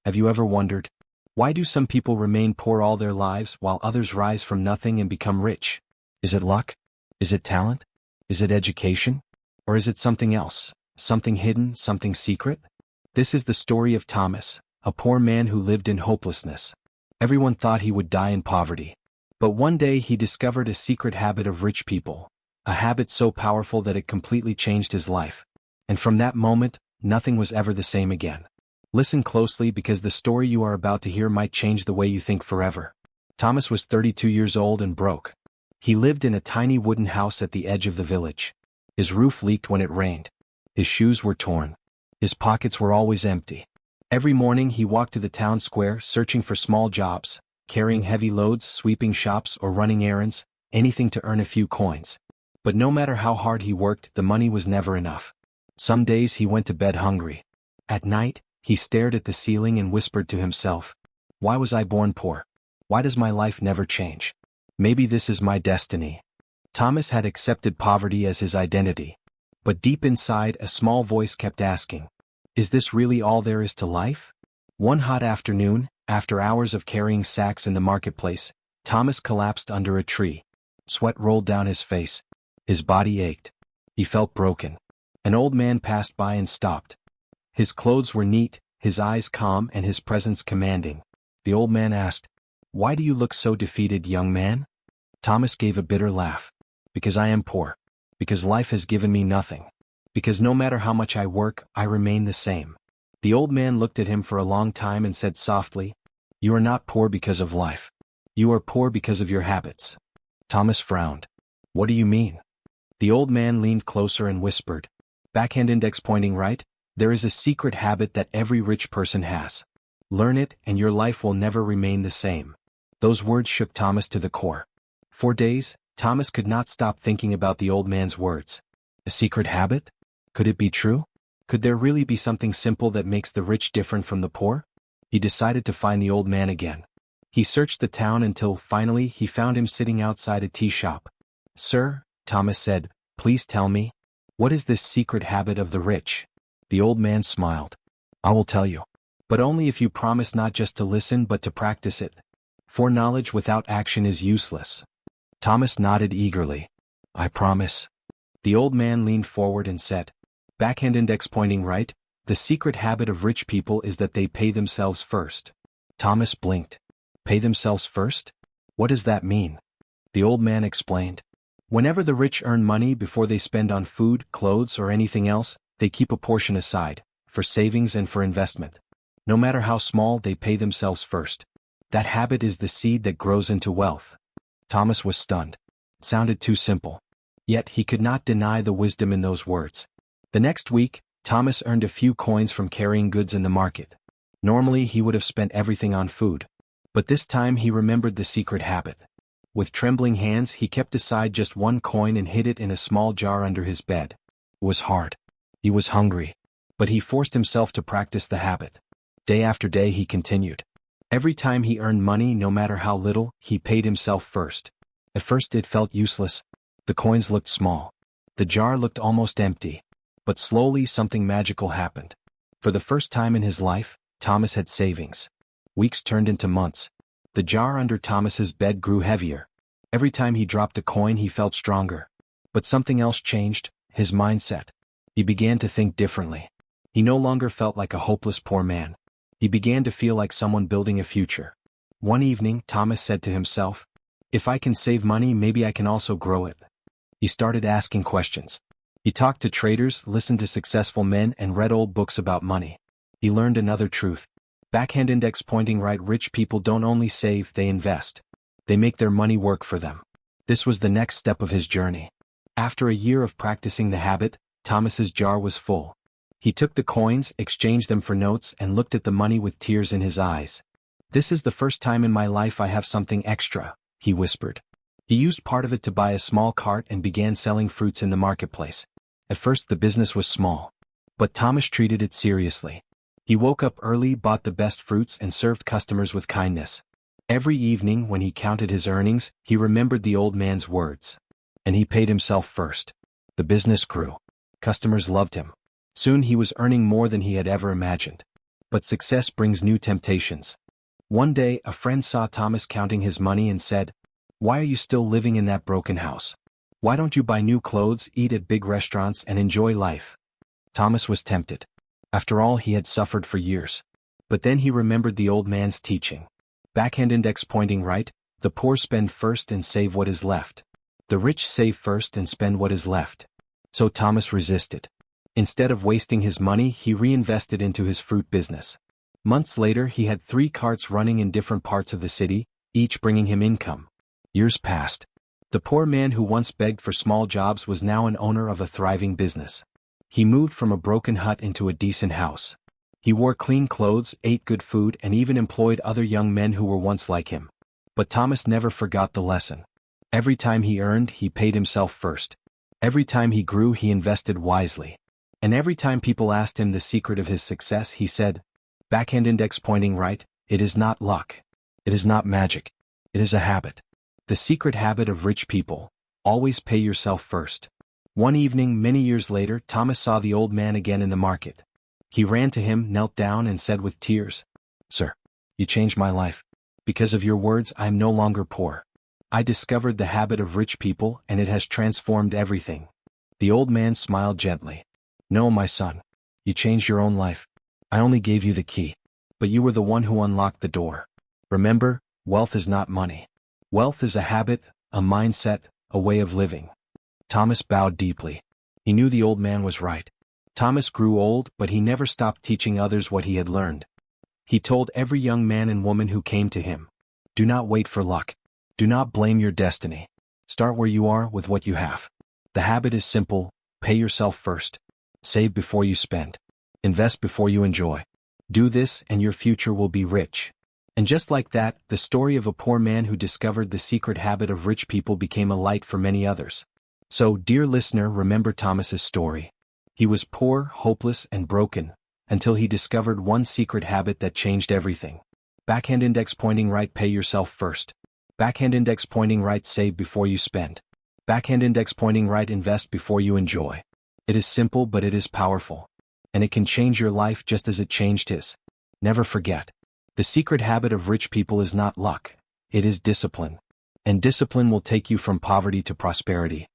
Have you ever wondered, why do some people remain poor all their lives while others rise from nothing and become rich? Is it luck? Is it talent? Is it education? Or is it something else, something hidden, something secret? This is the story of Thomas, a poor man who lived in hopelessness. Everyone thought he would die in poverty. But one day he discovered a secret habit of rich people, a habit so powerful that it completely changed his life. And from that moment, nothing was ever the same again. Listen closely because the story you are about to hear might change the way you think forever. Thomas was 32 years old and broke. He lived in a tiny wooden house at the edge of the village. His roof leaked when it rained. His shoes were torn. His pockets were always empty. Every morning he walked to the town square searching for small jobs, carrying heavy loads, sweeping shops or running errands, anything to earn a few coins. But no matter how hard he worked, the money was never enough. Some days he went to bed hungry. At night, he stared at the ceiling and whispered to himself, "Why was I born poor? Why does my life never change? Maybe this is my destiny." Thomas had accepted poverty as his identity. But deep inside, a small voice kept asking, "Is this really all there is to life?" One hot afternoon, after hours of carrying sacks in the marketplace, Thomas collapsed under a tree. Sweat rolled down his face. His body ached. He felt broken. An old man passed by and stopped. His clothes were neat, his eyes calm and his presence commanding. The old man asked, "Why do you look so defeated, young man?" Thomas gave a bitter laugh. "Because I am poor. Because life has given me nothing. Because no matter how much I work, I remain the same." The old man looked at him for a long time and said softly, "You are not poor because of life. You are poor because of your habits." Thomas frowned. "What do you mean?" The old man leaned closer and whispered, backhand index pointing right, "There is a secret habit that every rich person has. Learn it and your life will never remain the same." Those words shook Thomas to the core. For days, Thomas could not stop thinking about the old man's words. A secret habit? Could it be true? Could there really be something simple that makes the rich different from the poor? He decided to find the old man again. He searched the town until finally he found him sitting outside a tea shop. "Sir," Thomas said, "please tell me, what is this secret habit of the rich?" The old man smiled. "I will tell you. But only if you promise not just to listen but to practice it. For knowledge without action is useless." Thomas nodded eagerly. "I promise." The old man leaned forward and said, backhand index pointing right, "The secret habit of rich people is that they pay themselves first." Thomas blinked. Pay themselves first? What does that mean? The old man explained. Whenever the rich earn money before they spend on food, clothes or anything else, they keep a portion aside, for savings and for investment. No matter how small, they pay themselves first. That habit is the seed that grows into wealth. Thomas was stunned. It sounded too simple. Yet he could not deny the wisdom in those words. The next week, Thomas earned a few coins from carrying goods in the market. Normally he would have spent everything on food. But this time he remembered the secret habit. With trembling hands he kept aside just one coin and hid it in a small jar under his bed. It was hard. He was hungry. But he forced himself to practice the habit. Day after day he continued. Every time he earned money, no matter how little, he paid himself first. At first it felt useless. The coins looked small. The jar looked almost empty. But slowly something magical happened. For the first time in his life, Thomas had savings. Weeks turned into months. The jar under Thomas's bed grew heavier. Every time he dropped a coin he felt stronger. But something else changed, his mindset. He began to think differently. He no longer felt like a hopeless poor man. He began to feel like someone building a future. One evening, Thomas said to himself, "If I can save money, maybe I can also grow it." He started asking questions. He talked to traders, listened to successful men, and read old books about money. He learned another truth. Backhand index pointing right, rich people don't only save, they invest. They make their money work for them. This was the next step of his journey. After a year of practicing the habit, Thomas's jar was full. He took the coins, exchanged them for notes, and looked at the money with tears in his eyes. "This is the first time in my life I have something extra," he whispered. He used part of it to buy a small cart and began selling fruits in the marketplace. At first the business was small. But Thomas treated it seriously. He woke up early, bought the best fruits, and served customers with kindness. Every evening when he counted his earnings, he remembered the old man's words. And he paid himself first. The business grew. Customers loved him. Soon he was earning more than he had ever imagined. But success brings new temptations. One day, a friend saw Thomas counting his money and said, "Why are you still living in that broken house? Why don't you buy new clothes, eat at big restaurants, and enjoy life?" Thomas was tempted. After all, he had suffered for years. But then he remembered the old man's teaching. Backhand index pointing right, the poor spend first and save what is left. The rich save first and spend what is left. So Thomas resisted. Instead of wasting his money, he reinvested into his fruit business. Months later, he had 3 carts running in different parts of the city, each bringing him income. Years passed. The poor man who once begged for small jobs was now an owner of a thriving business. He moved from a broken hut into a decent house. He wore clean clothes, ate good food, and even employed other young men who were once like him. But Thomas never forgot the lesson. Every time he earned, he paid himself first. Every time he grew, he invested wisely. And every time people asked him the secret of his success, he said, "Backhand index pointing right, it is not luck. It is not magic. It is a habit. The secret habit of rich people: always pay yourself first." One evening, many years later, Thomas saw the old man again in the market. He ran to him, knelt down, and said with tears, "Sir, you changed my life. Because of your words, I am no longer poor. I discovered the habit of rich people, and it has transformed everything." The old man smiled gently. "No, my son. You changed your own life. I only gave you the key. But you were the one who unlocked the door. Remember, wealth is not money. Wealth is a habit, a mindset, a way of living." Thomas bowed deeply. He knew the old man was right. Thomas grew old, but he never stopped teaching others what he had learned. He told every young man and woman who came to him, "Do not wait for luck. Do not blame your destiny. Start where you are with what you have. The habit is simple: pay yourself first. Save before you spend. Invest before you enjoy. Do this and your future will be rich." And just like that, the story of a poor man who discovered the secret habit of rich people became a light for many others. So, dear listener, remember Thomas's story. He was poor, hopeless, and broken, until he discovered one secret habit that changed everything. Backhand index pointing right, pay yourself first. Backhand index pointing right, save before you spend. Backhand index pointing right, invest before you enjoy. It is simple, but it is powerful. And it can change your life just as it changed his. Never forget. The secret habit of rich people is not luck. It is discipline. And discipline will take you from poverty to prosperity.